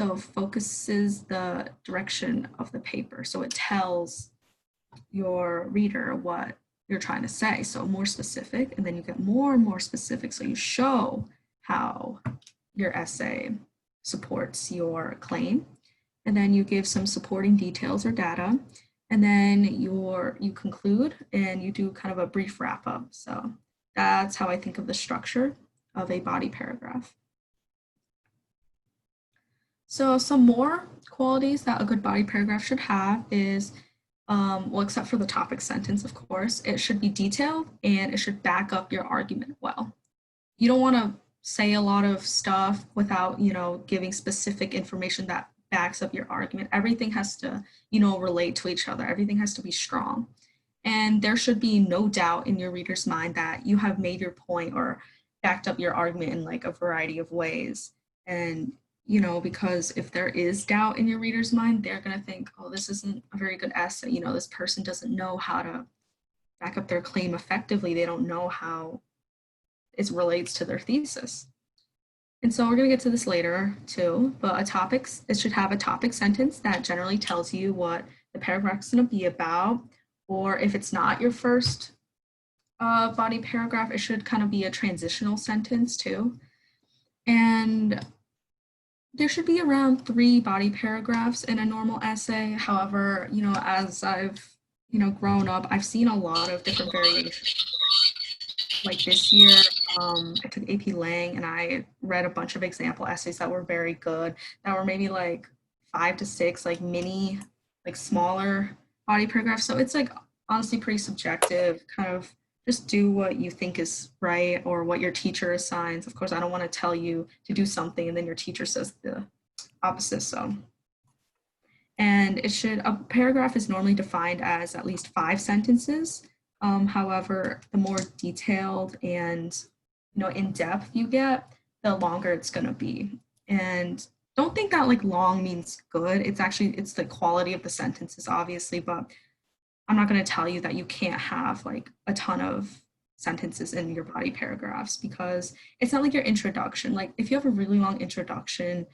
So focuses the direction of the paper. So it tells your reader what you're trying to say. So more specific, and then you get more and more specific. So you show how your essay supports your claim. And then you give some supporting details or data. And then you conclude and you do kind of a brief wrap up. So that's how I think of the structure of a body paragraph. So some more qualities that a good body paragraph should have is, well, except for the topic sentence, of course, it should be detailed and it should back up your argument well. You don't want to say a lot of stuff without, giving specific information that backs up your argument. Everything has to, relate to each other. Everything has to be strong. And there should be no doubt in your reader's mind that you have made your point or backed up your argument in like a variety of ways. And because if there is doubt in your reader's mind, they're going to think, oh, this isn't a very good essay. This person doesn't know how to back up their claim effectively. They don't know how it relates to their thesis. And so we're going to get to this later too, but it should have a topic sentence that generally tells you what the paragraph is going to be about. Or if it's not your first body paragraph, it should kind of be a transitional sentence too. And there should be around 3 body paragraphs in a normal essay. However, as I've, grown up, I've seen a lot of different variations. Like this year, I took AP Lang and I read a bunch of example essays that were very good, that were maybe like 5 to 6, like mini, like smaller body paragraphs. So it's like honestly pretty subjective, kind of just do what you think is right or what your teacher assigns. Of course, I don't want to tell you to do something and then your teacher says the opposite. So, and a paragraph is normally defined as at least 5 sentences. However, the more detailed and in depth you get, the longer it's going to be. And don't think that like long means good. It's the quality of the sentences, obviously, but I'm not going to tell you that you can't have like a ton of sentences in your body paragraphs, because it's not like your introduction. Like if you have a really long introduction,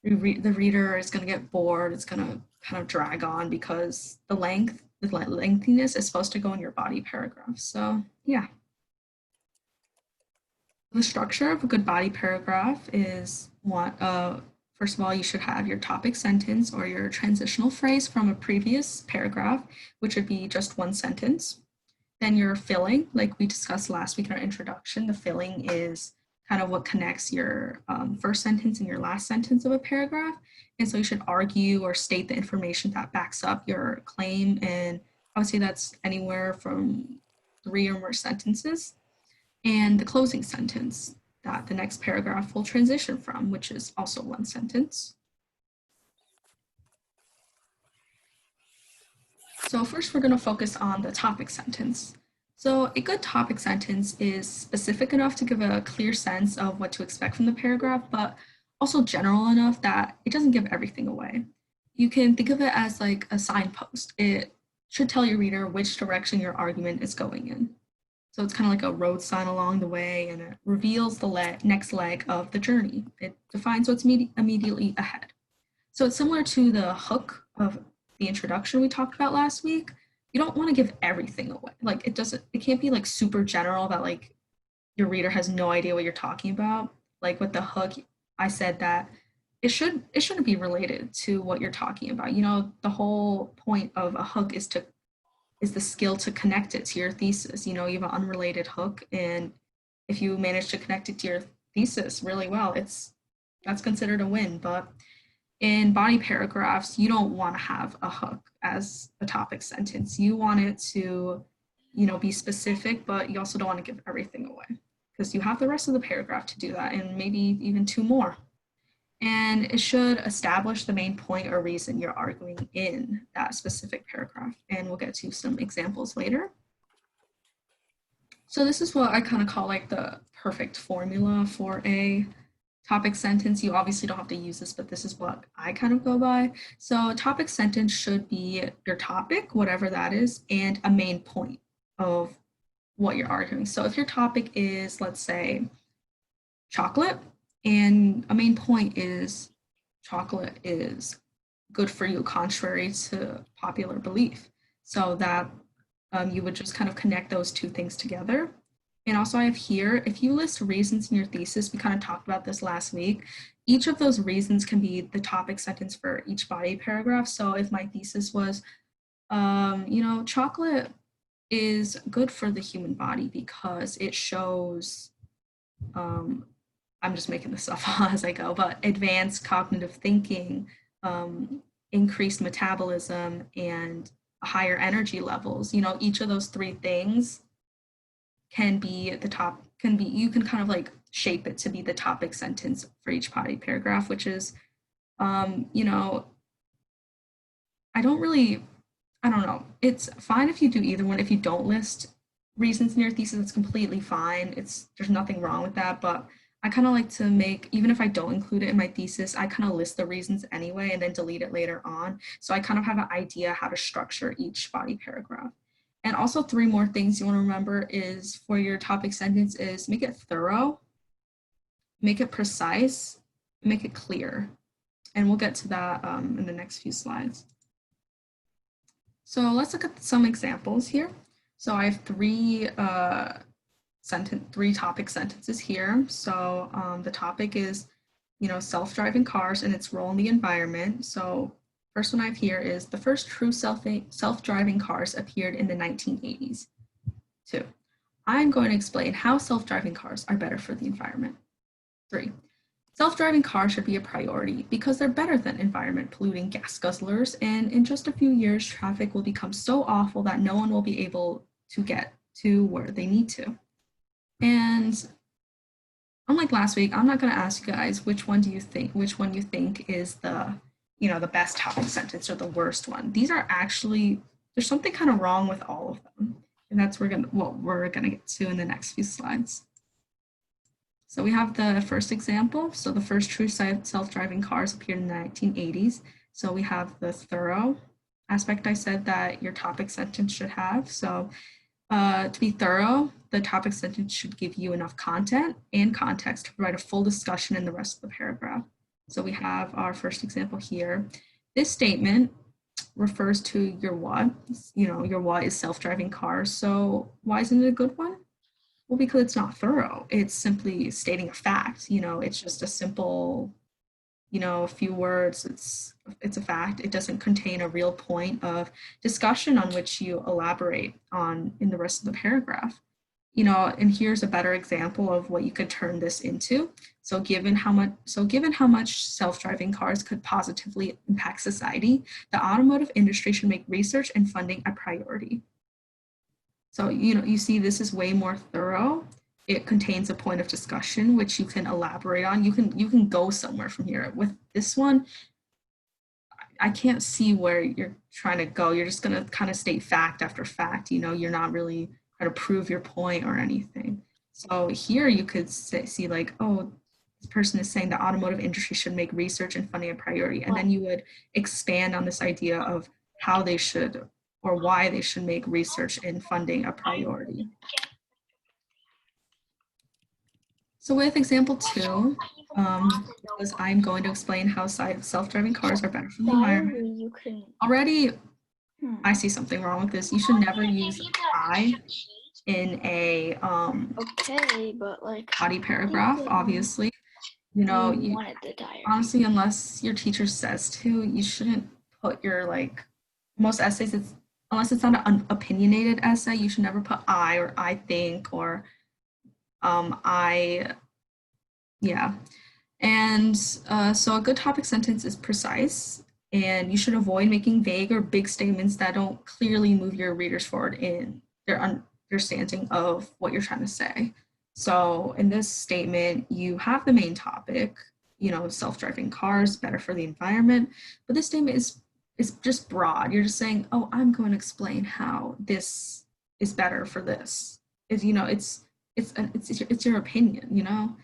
the reader is going to get bored. It's going to kind of drag on because the lengthiness is supposed to go in your body paragraph. So yeah. The structure of a good body paragraph is first of all, you should have your topic sentence or your transitional phrase from a previous paragraph, which would be just 1 sentence. Then your filling, like we discussed last week in our introduction, the filling is kind of what connects your first sentence and your last sentence of a paragraph. And so you should argue or state the information that backs up your claim. And I would say that's anywhere from 3 or more sentences. And the closing sentence that the next paragraph will transition from, which is also 1 sentence. So first we're going to focus on the topic sentence. So a good topic sentence is specific enough to give a clear sense of what to expect from the paragraph, but also general enough that it doesn't give everything away. You can think of it as like a signpost. It should tell your reader which direction your argument is going in. So it's kind of like a road sign along the way, and it reveals the next leg of the journey. It defines what's immediately ahead. So it's similar to the hook of the introduction we talked about last week. You don't want to give everything away. Like it can't be like super general that like your reader has no idea what you're talking about. Like with the hook, I said that it shouldn't be related to what you're talking about. The whole point of a hook is the skill to connect it to your thesis. You have an unrelated hook, and if you manage to connect it to your thesis really well, that's considered a win. But in body paragraphs, you don't want to have a hook as a topic sentence. You want it to, be specific, but you also don't want to give everything away, because you have the rest of the paragraph to do that, and maybe even 2 more. And it should establish the main point or reason you're arguing in that specific paragraph. And we'll get to some examples later. So this is what I kind of call like the perfect formula for a topic sentence. You obviously don't have to use this, but this is what I kind of go by. So a topic sentence should be your topic, whatever that is, and a main point of what you're arguing. So if your topic is, let's say, chocolate, and a main point is chocolate is good for you, contrary to popular belief. So that you would just kind of connect those two things together. And also, I have here, if you list reasons in your thesis, we kind of talked about this last week, each of those reasons can be the topic sentence for each body paragraph. So if my thesis was, chocolate is good for the human body because it shows, I'm just making this stuff as I go, but advanced cognitive thinking, increased metabolism, and higher energy levels. Each of those three things can be at the top, you can kind of like shape it to be the topic sentence for each body paragraph, which is, I don't know. It's fine if you do either one. If you don't list reasons in your thesis, it's completely fine. There's nothing wrong with that. But I kind of like to make, even if I don't include it in my thesis, I kind of list the reasons anyway and then delete it later on. So I kind of have an idea how to structure each body paragraph. And also 3 more things you want to remember is for your topic sentence is make it thorough, make it precise, make it clear. And we'll get to that in the next few slides. So let's look at some examples here. So I have 3 topic sentences here. So the topic is, self-driving cars and its role in the environment. So first one I have here is the first true self-driving cars appeared in the 1980s. 2, I'm going to explain how self-driving cars are better for the environment. 3, self-driving cars should be a priority because they're better than environment-polluting gas guzzlers, and in just a few years, traffic will become so awful that no one will be able to get to where they need to. And unlike last week, I'm not going to ask you guys which one you think is the best topic sentence or the worst one. These are actually, there's something kind of wrong with all of them, and that's what we're gonna get to in the next few slides. So we have the first example. So the first true self-driving cars appeared in the 1980s. So we have the thorough aspect I said that your topic sentence should have. So to be thorough, the topic sentence should give you enough content and context to provide a full discussion in the rest of the paragraph. So we have our first example here. This statement refers to your what. Your what is self-driving cars. So why isn't it a good one? Well, because it's not thorough. It's simply stating a fact. It's just a simple, a few words. It's a fact. It doesn't contain a real point of discussion on which you elaborate on in the rest of the paragraph. And here's a better example of what you could turn this into. So given how much self-driving cars could positively impact society, the automotive industry should make research and funding a priority. So, you see this is way more thorough. It contains a point of discussion, which you can elaborate on. You can go somewhere from here. With this one, I can't see where you're trying to go. You're just going to kind of state fact after fact. You're not really trying to prove your point or anything. So here you could see like, oh, this person is saying the automotive industry should make research and funding a priority. And then you would expand on this idea of how they should or why they should make research and funding a priority. So with example 2, was I'm going to explain how self-driving cars are better for the environment. Already, I see something wrong with this. You should never use I in a body paragraph, obviously. Honestly, unless your teacher says to, you shouldn't put your most essays, unless it's not an opinionated essay, you should never put I or I think or yeah. And so a good topic sentence is precise, and you should avoid making vague or big statements that don't clearly move your readers forward in their understanding of what you're trying to say. So in this statement, you have the main topic, self-driving cars, better for the environment, but this statement is just broad. You're just saying, oh, I'm going to explain how this is better for this. It's your opinion,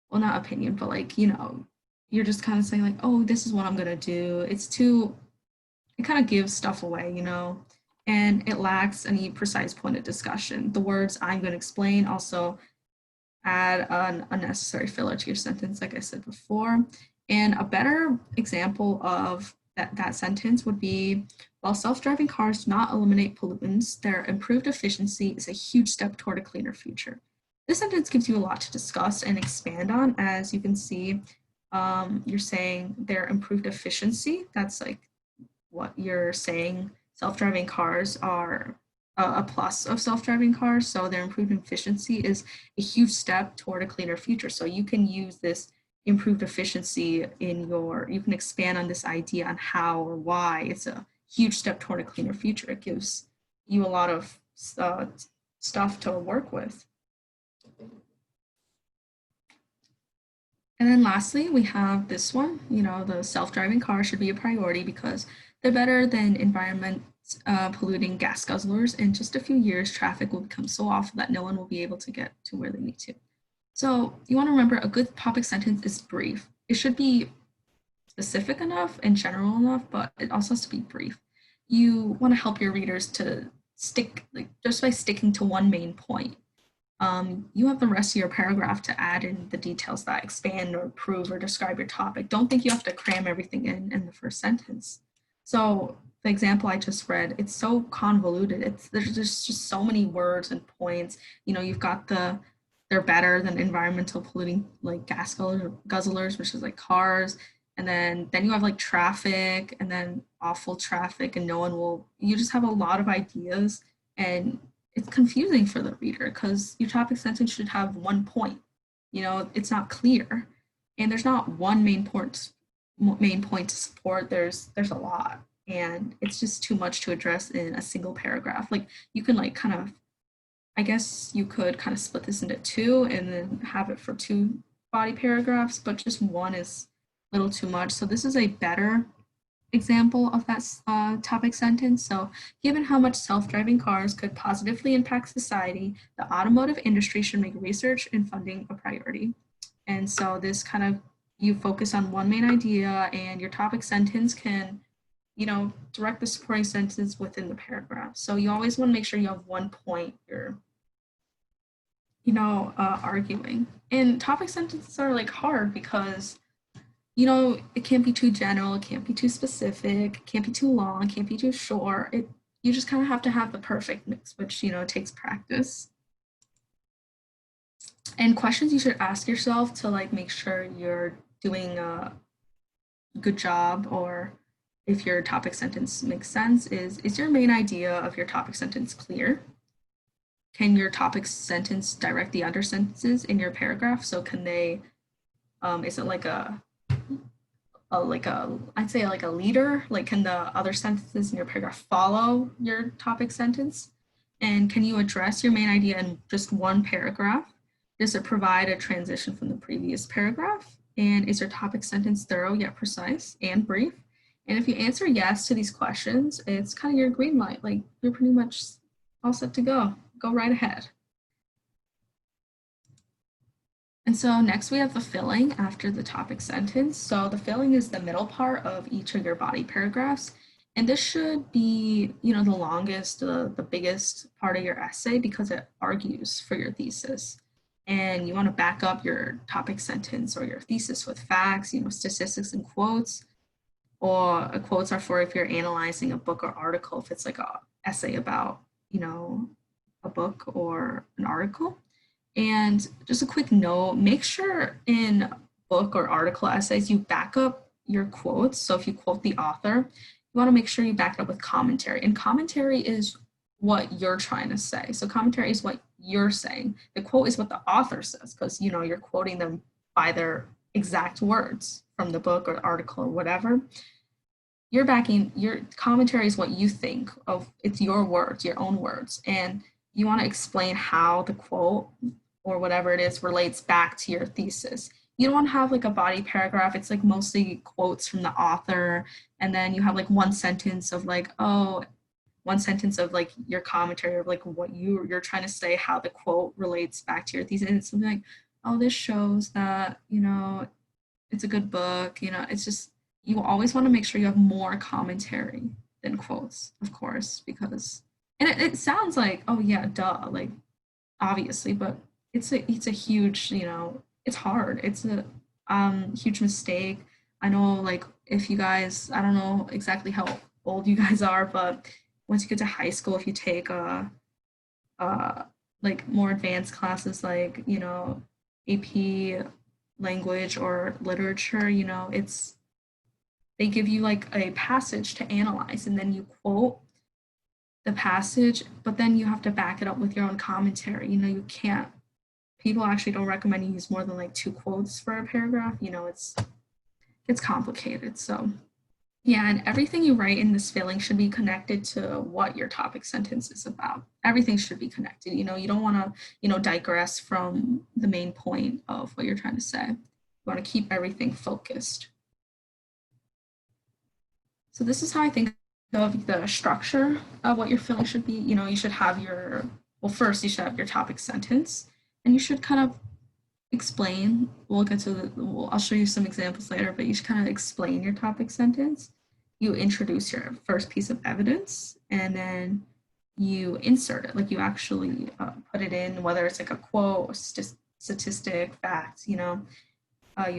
well, not opinion, but you're just kind of saying like, oh, this is what I'm going to do. It kind of gives stuff away, and it lacks any precise point of discussion. The words I'm going to explain also add an unnecessary filler to your sentence, like I said before. And a better example of that sentence would be, while self-driving cars do not eliminate pollutants, their improved efficiency is a huge step toward a cleaner future. This sentence gives you a lot to discuss and expand on. As you can see, you're saying their improved efficiency. That's like what you're saying. Self-driving cars are a plus of self-driving cars, so their improved efficiency is a huge step toward a cleaner future. So you can use this improved efficiency in your, you can expand on this idea on how or why it's a huge step toward a cleaner future. It gives you a lot of stuff to work with. And then lastly, we have this one, the self-driving car should be a priority because they're better than environment polluting gas guzzlers. In just a few years, traffic will become so awful that no one will be able to get to where they need to. So you want to remember a good topic sentence is brief. It should be specific enough and general enough, but it also has to be brief. You want to help your readers to stick, like just by sticking to one main point. You have the rest of your paragraph to add in the details that expand or prove or describe your topic. Don't think you have to cram everything in the first sentence. So the example I just read, it's so convoluted. There's just so many words and points. You've got they're better than environmental polluting like gas guzzlers, which is like cars. And then you have like traffic and then awful traffic and you just have a lot of ideas, and it's confusing for the reader because your topic sentence should have one point. It's not clear, and there's not one main point to support. There's a lot, and it's just too much to address in a single paragraph. Like you can like kind of, I guess you could kind of split this into two and then have it for two body paragraphs, but just one is a little too much. So this is a better example of that topic sentence. So given how much self-driving cars could positively impact society, the automotive industry should make research and funding a priority. And so this kind of, you focus on one main idea, and your topic sentence can, direct the supporting sentence within the paragraph. So you always want to make sure you have one point you're, arguing. And topic sentences are like hard because it can't be too general, it can't be too specific, it can't be too long, it can't be too short. You just kind of have to have the perfect mix, which, takes practice. And questions you should ask yourself to like make sure you're doing a good job, or if your topic sentence makes sense, is your main idea of your topic sentence clear? Can your topic sentence direct the other sentences in your paragraph? So can they, is it like I'd say like a leader, like can the other sentences in your paragraph follow your topic sentence? And can you address your main idea in just one paragraph? Does it provide a transition from the previous paragraph? And is your topic sentence thorough yet precise and brief? And if you answer yes to these questions, it's kind of your green light, like you're pretty much all set to go. Go right ahead. And so next we have the filling after the topic sentence. So the filling is the middle part of each of your body paragraphs. And this should be, the longest, the biggest part of your essay because it argues for your thesis. And you want to back up your topic sentence or your thesis with facts, statistics and quotes. Or quotes are for if you're analyzing a book or article, if it's like an essay about, a book or an article. And just a quick note, make sure in book or article essays, you back up your quotes. So if you quote the author, you want to make sure you back it up with commentary. And commentary is what you're trying to say. So commentary is what you're saying. The quote is what the author says, because, you're quoting them by their exact words from the book or article or whatever. You're backing, your commentary is what you think of, it's your words, your own words. And you want to explain how the quote or whatever it is relates back to your thesis. You don't want to have like a body paragraph. It's like mostly quotes from the author. And then you have like one sentence of like, one sentence of like your commentary of like what you're trying to say, how the quote relates back to your thesis. And it's something like, oh, this shows that, it's a good book. It's just, you always want to make sure you have more commentary than quotes, of course, because, and it sounds like, oh yeah, duh, like obviously, but it's a huge, it's hard. It's a huge mistake I know like if you guys, I don't know exactly how old you guys are, but once you get to high school, if you take uh like more advanced classes like, AP language or literature, it's they give you like a passage to analyze and then you quote the passage, but then you have to back it up with your own commentary. You can't people actually don't recommend you use more than like two quotes for a paragraph. It's complicated. So yeah, and everything you write in this filling should be connected to what your topic sentence is about. Everything should be connected. You don't want to, digress from the main point of what you're trying to say. You want to keep everything focused. So this is how I think of the structure of what your filling should be. You should have first you should have your topic sentence, and you should kind of explain. I'll show you some examples later, but you should kind of explain your topic sentence. You introduce your first piece of evidence, and then you insert it. Like you actually put it in, whether it's like a quote, statistic, fact, you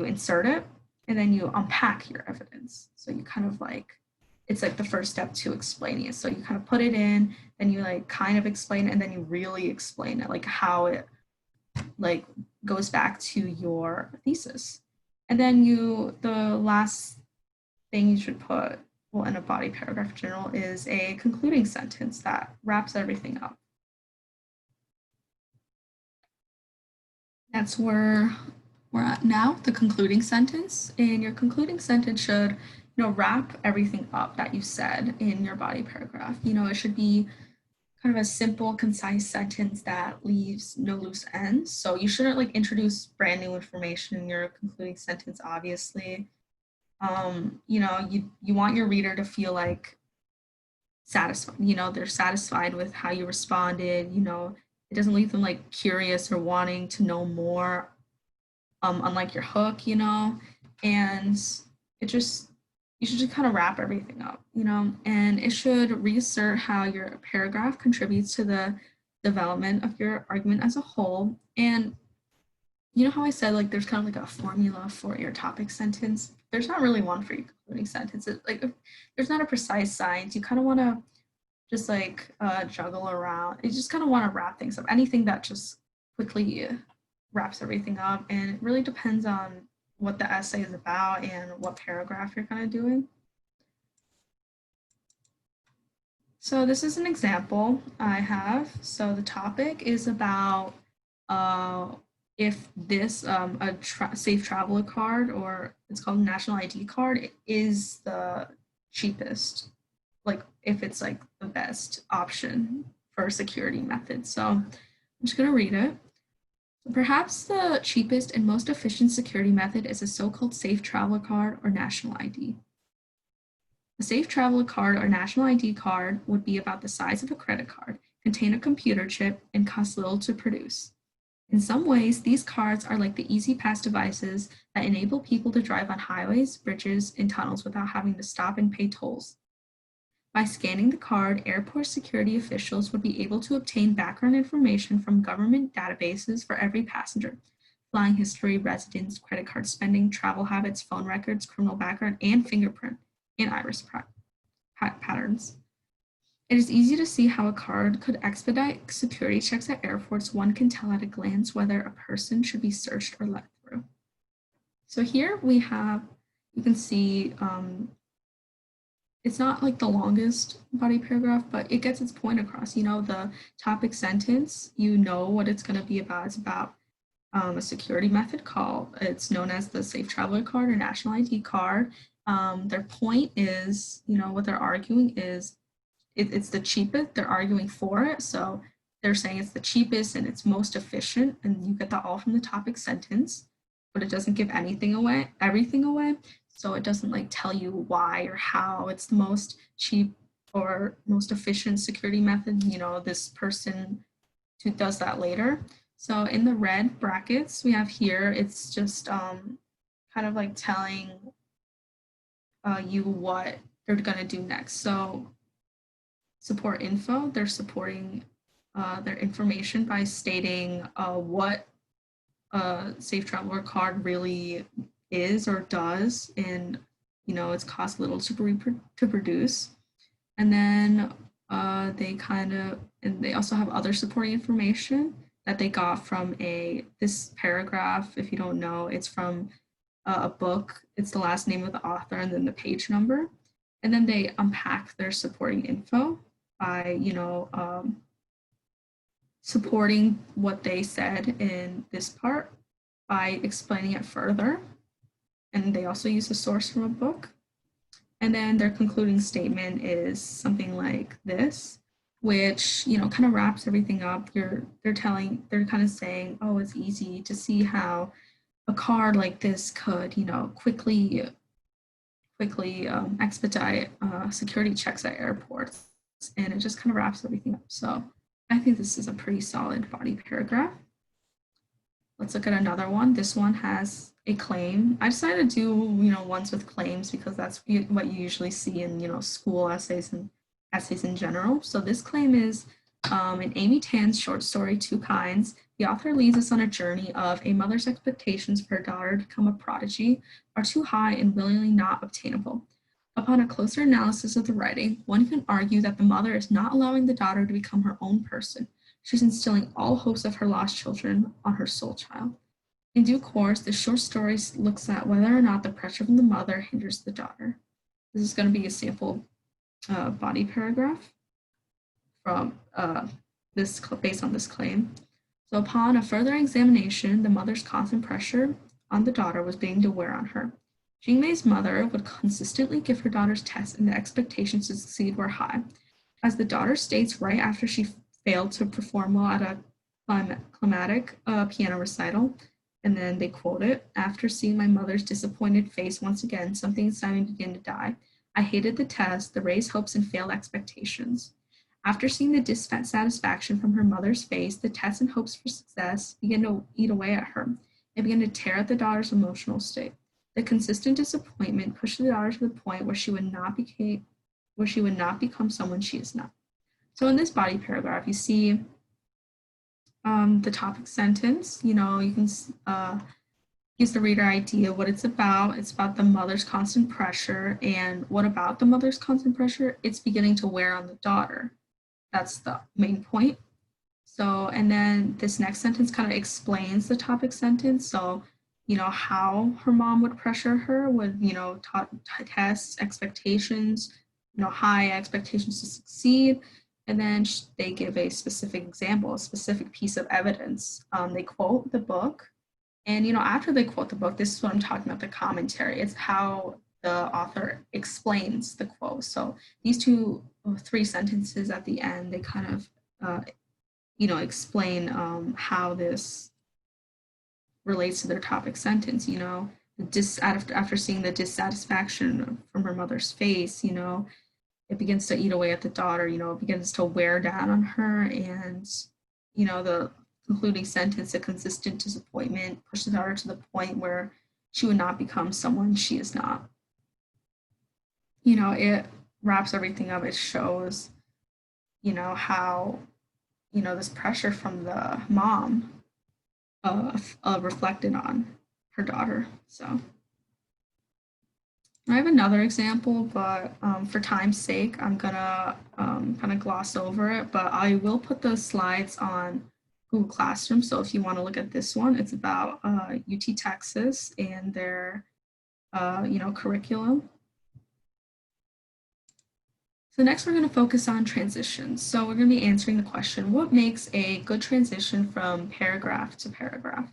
insert it, and then you unpack your evidence. So you kind of like, it's like the first step to explaining it. So you kind of put it in, then you like kind of explain it, and then you really explain it, like how it like goes back to your thesis. And then the last thing you should put, well, in a body paragraph in general, is a concluding sentence that wraps everything up. That's where we're at now, the concluding sentence. And your concluding sentence should, wrap everything up that you said in your body paragraph. It should be kind of a simple, concise sentence that leaves no loose ends. So you shouldn't like introduce brand new information in your concluding sentence, obviously. You want your reader to feel like satisfied, they're satisfied with how you responded, it doesn't leave them like curious or wanting to know more, unlike your hook, and it just you should just kind of wrap everything up, and it should reassert how your paragraph contributes to the development of your argument as a whole. And you know how I said like there's kind of like a formula for your topic sentence? There's not really one for your concluding sentence. Like there's not a precise science. You kind of want to just like juggle around. You just kind of want to wrap things up. Anything that just quickly wraps everything up, and it really depends on what the essay is about and what paragraph you're kind of doing. So this is an example I have. So the topic is about if this safe traveler card, or it's called national ID card, is the cheapest, like if it's like the best option for a security method. So I'm just going to read it. Perhaps the cheapest and most efficient security method is a so-called safe traveler card or national ID. A safe traveler card or national ID card would be about the size of a credit card, contain a computer chip, and cost little to produce. In some ways, these cards are like the easy pass devices that enable people to drive on highways, bridges, and tunnels without having to stop and pay tolls. By scanning the card, airport security officials would be able to obtain background information from government databases for every passenger: flying history, residence, credit card spending, travel habits, phone records, criminal background, and fingerprint and iris patterns. It is easy to see how a card could expedite security checks at airports. One can tell at a glance whether a person should be searched or let through. So here you can see it's not like the longest body paragraph, but it gets its point across. The topic sentence, what it's going to be about. It's about a security method it's known as the safe traveler card or national ID card. Their point is, what they're arguing is it's the cheapest. They're arguing for it. So they're saying it's the cheapest and it's most efficient. And you get that all from the topic sentence, but it doesn't give everything away. So it doesn't like tell you why or how it's the most cheap or most efficient security method. This person who does that later. So in the red brackets we have here, it's just kind of like telling you what they're going to do next. So support info, they're supporting their information by stating what a safe traveler card really is or does, and it's cost little to produce. And then and they also have other supporting information that they got from this paragraph. If you don't know, it's from a book. It's the last name of the author and then the page number. And then they unpack their supporting info by, supporting what they said in this part by explaining it further. And they also use a source from a book. And then their concluding statement is something like this, which, kind of wraps everything up. They're kind of saying, oh, it's easy to see how a card like this could, quickly expedite security checks at airports. And it just kind of wraps everything up. So I think this is a pretty solid body paragraph. Let's look at another one. This one has a claim. I decided to do, ones with claims because that's what you usually see in, school essays and essays in general. So this claim is in Amy Tan's short story, Two Kinds. The author leads us on a journey of a mother's expectations for her daughter to become a prodigy are too high and willingly not obtainable. Upon a closer analysis of the writing, one can argue that the mother is not allowing the daughter to become her own person. She's instilling all hopes of her lost children on her sole child. In due course, the short story looks at whether or not the pressure from the mother hinders the daughter. This is going to be a sample body paragraph from based on this claim. So upon a further examination, the mother's constant pressure on the daughter was beginning to wear on her. Jingmei's mother would consistently give her daughters tests and the expectations to succeed were high. As the daughter states right after she failed to perform well at a climatic piano recital, and then they quote it, after seeing my mother's disappointed face once again, something inside me began to die. I hated the test, the raised hopes and failed expectations. After seeing the dissatisfaction from her mother's face, the tests and hopes for success began to eat away at her. It began to tear at the daughter's emotional state. The consistent disappointment pushed the daughter to the point where she would not become someone she is not. So in this body paragraph, you see the topic sentence. You can gives the reader idea what it's about. It's about the mother's constant pressure, and what about the mother's constant pressure? It's beginning to wear on the daughter. That's the main point. So, and then this next sentence kind of explains the topic sentence. So, how her mom would pressure her with, tests, expectations, high expectations to succeed. And then they give a specific example, a specific piece of evidence. They quote the book. And, after they quote the book, this is what I'm talking about, the commentary. It's how the author explains the quote. So these three sentences at the end, they kind of, explain how this relates to their topic sentence. After seeing the dissatisfaction from her mother's face, it begins to eat away at the daughter, it begins to wear down on her. And, the concluding sentence, a consistent disappointment pushed the daughter to the point where she would not become someone she is not. It wraps everything up. It shows, how, this pressure from the mom reflected on her daughter. So I have another example, but for time's sake, I'm gonna kind of gloss over it, but I will put those slides on Google Classroom. So if you want to look at this one, it's about UT Texas and their, curriculum. So next we're going to focus on transitions. So we're going to be answering the question, what makes a good transition from paragraph to paragraph?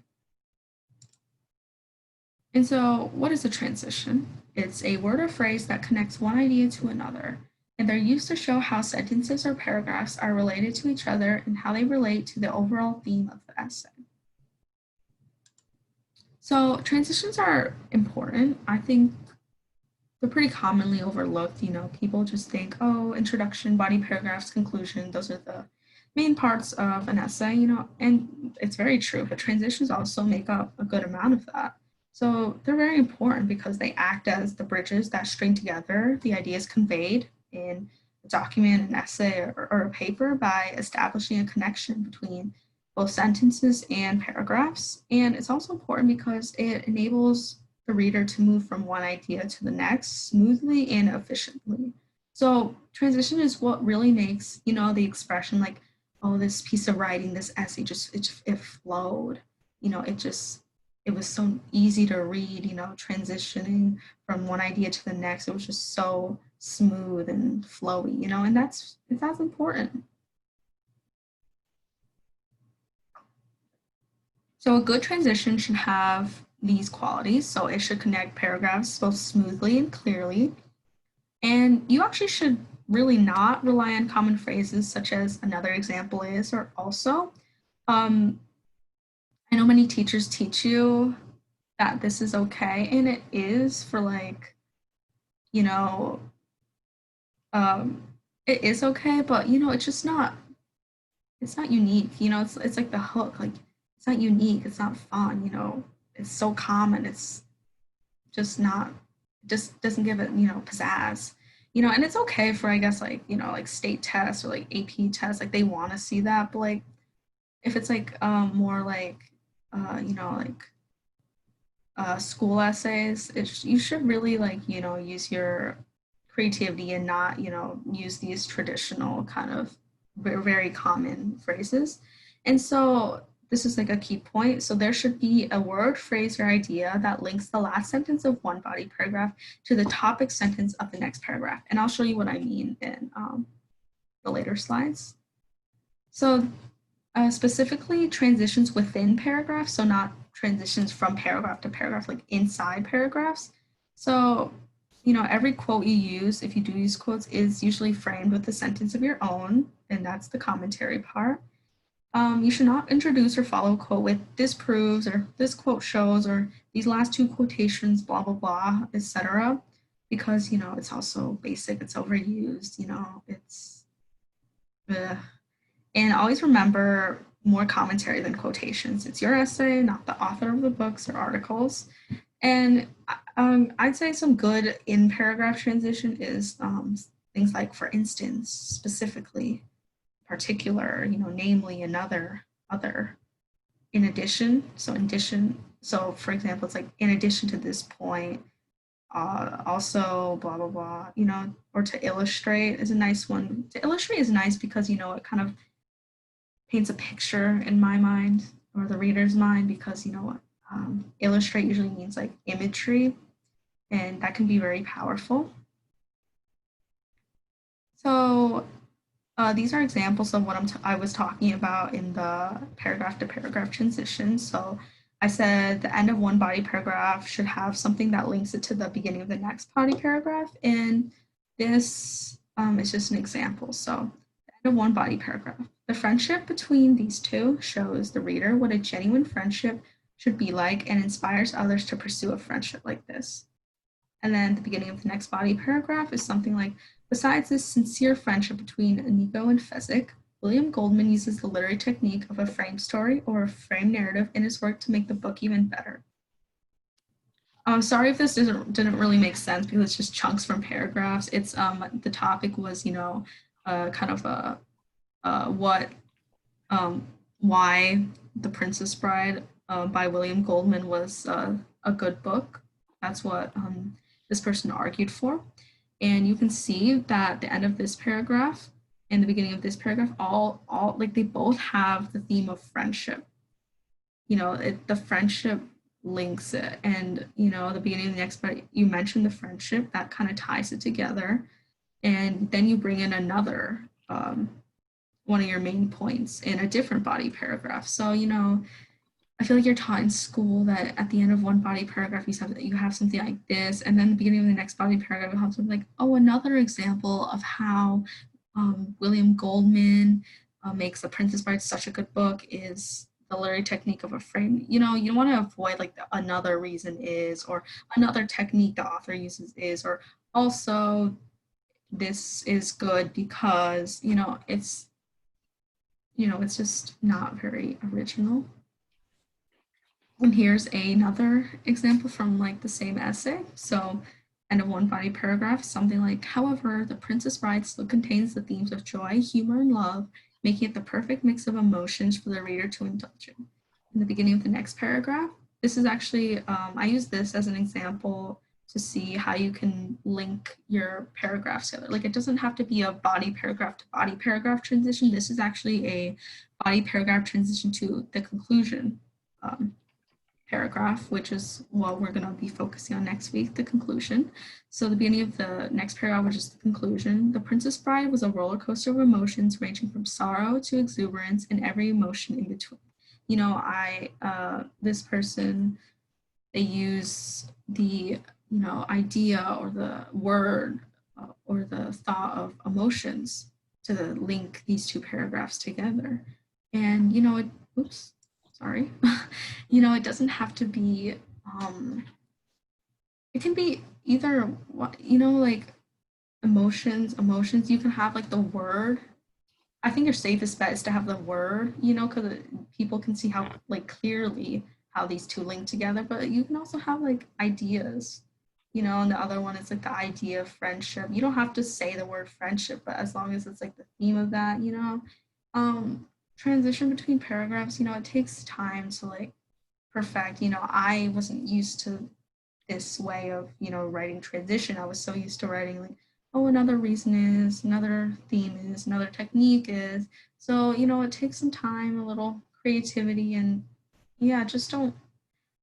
And so what is a transition? It's a word or phrase that connects one idea to another, and they're used to show how sentences or paragraphs are related to each other and how they relate to the overall theme of the essay. So transitions are important. I think they're pretty commonly overlooked. People just think, oh, introduction, body paragraphs, conclusion, those are the main parts of an essay, and it's very true, but transitions also make up a good amount of that. So they're very important because they act as the bridges that string together the ideas conveyed in a document, an essay, or a paper by establishing a connection between both sentences and paragraphs. And it's also important because it enables the reader to move from one idea to the next smoothly and efficiently. So transition is what really makes, the expression like, oh, this piece of writing, this essay, it flowed. It was so easy to read, transitioning from one idea to the next. It was just so smooth and flowy, and that's important. So a good transition should have these qualities. So it should connect paragraphs both smoothly and clearly. And you actually should really not rely on common phrases such as another example is or also. I know many teachers teach you that this is okay, and it is for like, you know, um, it is okay, but it's not unique. It's like the hook, like it's not unique, it's not fun, it's so common, it's just not, just doesn't give it, pizzazz. And it's okay for, I guess, like, like state tests or like AP tests, like they want to see that, but like if it's like more like like school essays, you should really like, use your creativity and not, use these traditional kind of very common phrases. And so this is like a key point. So there should be a word, phrase, or idea that links the last sentence of one body paragraph to the topic sentence of the next paragraph. And I'll show you what I mean in the later slides. So specifically transitions within paragraphs, so not transitions from paragraph to paragraph, like inside paragraphs. So, every quote you use, if you do use quotes, is usually framed with a sentence of your own, and that's the commentary part. You should not introduce or follow a quote with "this proves" or "this quote shows" or "these last two quotations," blah, blah, blah, etc. Because, it's also basic, it's overused, it's... And always remember, more commentary than quotations. It's your essay, not the author of the books or articles. And I'd say some good in paragraph transition is things like, for instance, specifically, particular, namely, another, other, in addition. So in addition, so for example, it's like, in addition to this point, also blah, blah, blah, or to illustrate is a nice one. To illustrate is nice because, it kind of paints a picture in my mind or the reader's mind, because illustrate usually means like imagery, and that can be very powerful. So these are examples of what I was talking about in the paragraph to paragraph transition. So I said the end of one body paragraph should have something that links it to the beginning of the next body paragraph, and this is just an example. So the end of one body paragraph. The friendship between these two shows the reader what a genuine friendship should be like and inspires others to pursue a friendship like this. And then the beginning of the next body paragraph is something like, besides this sincere friendship between Nico and Fezzik, William Goldman uses the literary technique of a frame story or a frame narrative in his work to make the book even better. I'm sorry if this didn't really make sense because it's just chunks from paragraphs. It's the topic was, kind of a what why The Princess Bride by William Goldman was a good book. That's what this person argued for. And you can see that at the end of this paragraph and the beginning of this paragraph, all like they both have the theme of friendship. The friendship links it, and the beginning of the next part, you mention the friendship that kind of ties it together, and then you bring in another one of your main points in a different body paragraph. So, I feel like you're taught in school that at the end of one body paragraph, you have something like this, and then the beginning of the next body paragraph, you have something like, oh, another example of how William Goldman makes The Princess Bride such a good book is the literary technique of a frame. You want to avoid like another reason is, or another technique the author uses is, or also this is good because, it's just not very original. And here's another example from like the same essay. So end of one body paragraph, something like, however, The Princess Bride still contains the themes of joy, humor, and love, making it the perfect mix of emotions for the reader to indulge in. In the beginning of the next paragraph, this is actually, I use this as an example to see how you can link your paragraphs together. Like it doesn't have to be a body paragraph to body paragraph transition. This is actually a body paragraph transition to the conclusion um, paragraph, which is what we're going to be focusing on next week, the conclusion. So the beginning of the next paragraph, which is the conclusion. The Princess Bride was a roller coaster of emotions ranging from sorrow to exuberance and every emotion in between. You know, this person, they use the, idea or the word or the thought of emotions to link these two paragraphs together. And, oops, sorry. It doesn't have to be, it can be either, like emotions. You can have like the word. I think your safest bet is to have the word, because people can see how like clearly how these two link together. But you can also have like ideas, and the other one is like the idea of friendship. You don't have to say the word friendship, but as long as it's like the theme of that, transition between paragraphs, it takes time to like perfect. I wasn't used to this way of, writing transition. I was so used to writing like, oh, another reason is, another theme is, another technique is. So, it takes some time, a little creativity, and yeah, just don't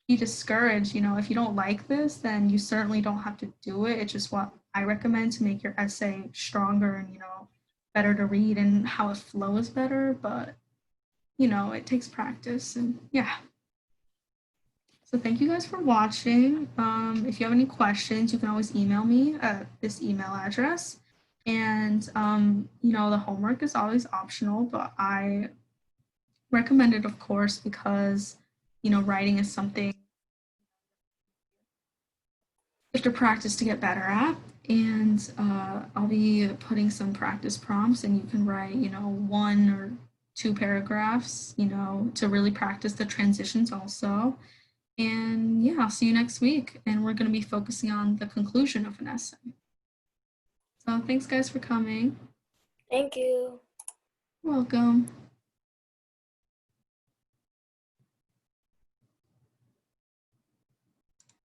be discouraged. If you don't like this, then you certainly don't have to do it. It's just what I recommend to make your essay stronger and, better to read and how it flows better. But, it takes practice and yeah. So thank you guys for watching. If you have any questions, you can always email me at this email address. And, the homework is always optional, but I recommend it, of course, because, writing is something you have to practice to get better at. And I'll be putting some practice prompts, and you can write, one or two paragraphs, to really practice the transitions also. And yeah, I'll see you next week. And we're going to be focusing on the conclusion of an essay. So thanks, guys, for coming. Thank you. You're welcome.